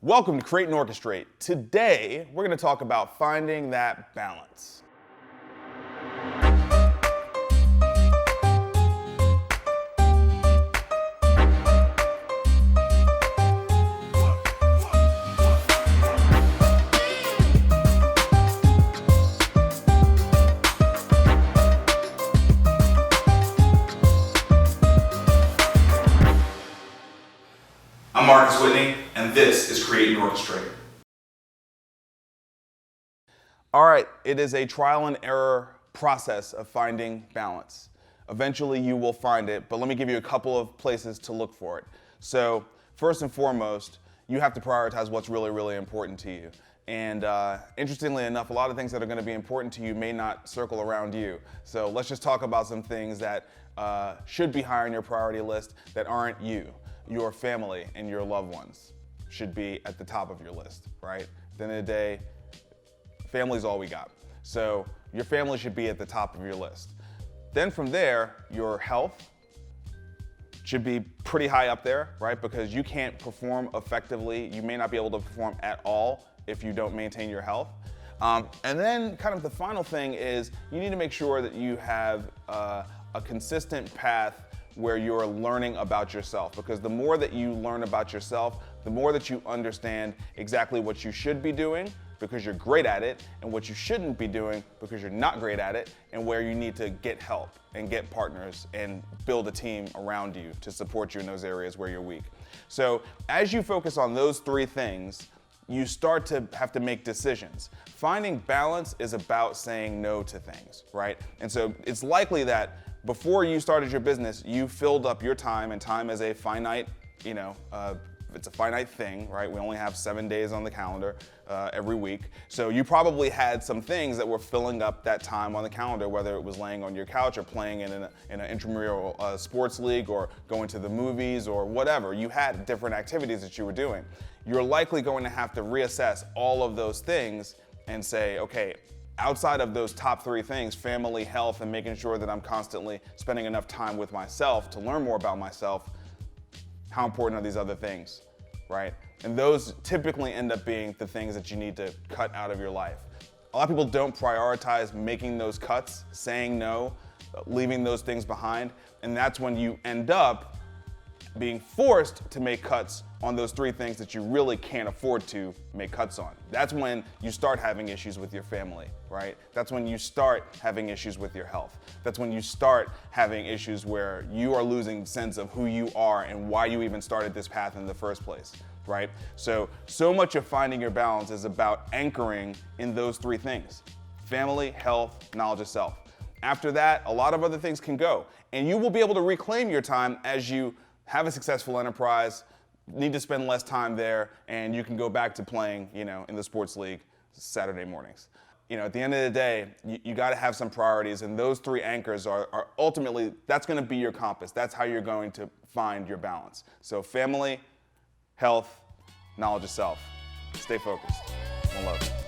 Welcome to Create and Orchestrate. Today, we're going to talk about finding that balance. I'm Marcus Whitney, and this is Create and Orchestrate. All right, it is a trial and error process of finding balance. Eventually you will find it, but let me give you a couple of places to look for it. So first and foremost, you have to prioritize what's really, really important to you. And interestingly enough, a lot of things that are going to be important to you may not circle around you. So let's just talk about some things that should be higher on your priority list that aren't you. Your family and your loved ones should be at the top of your list, right? At the end of the day, family's all we got. So your family should be at the top of your list. Then from there, your health should be pretty high up there, right? Because you can't perform effectively. You may not be able to perform at all if you don't maintain your health. And then kind of the final thing is you need to make sure that you have a consistent path where you're learning about yourself, because the more that you learn about yourself, the more that you understand exactly what you should be doing because you're great at it, and what you shouldn't be doing because you're not great at it, and where you need to get help and get partners and build a team around you to support you in those areas where you're weak. So as you focus on those three things, you start to have to make decisions. Finding balance is about saying no to things, right? And so it's likely that before you started your business, you filled up your time, and time is a finite, it's a finite thing, right? We only have 7 days on the calendar every week. So you probably had some things that were filling up that time on the calendar, whether it was laying on your couch or playing in an intramural sports league or going to the movies or whatever. You had different activities that you were doing. You're likely going to have to reassess all of those things and say, okay, outside of those top three things, family, health, and making sure that I'm constantly spending enough time with myself to learn more about myself, how important are these other things, right? And those typically end up being the things that you need to cut out of your life. A lot of people don't prioritize making those cuts, saying no, leaving those things behind, and that's when you end up being forced to make cuts on those three things that you really can't afford to make cuts on. That's when you start having issues with your family, right? That's when you start having issues with your health. That's when you start having issues where you are losing sense of who you are and why you even started this path in the first place, right? So much of finding your balance is about anchoring in those three things: family, health, knowledge of self. After that, a lot of other things can go, and you will be able to reclaim your time as you have a successful enterprise, need to spend less time there, and you can go back to playing, in the sports league Saturday mornings. At the end of the day, you got to have some priorities, and those three anchors are ultimately, that's going to be your compass. That's how you're going to find your balance. So family, health, knowledge of self. Stay focused. One love.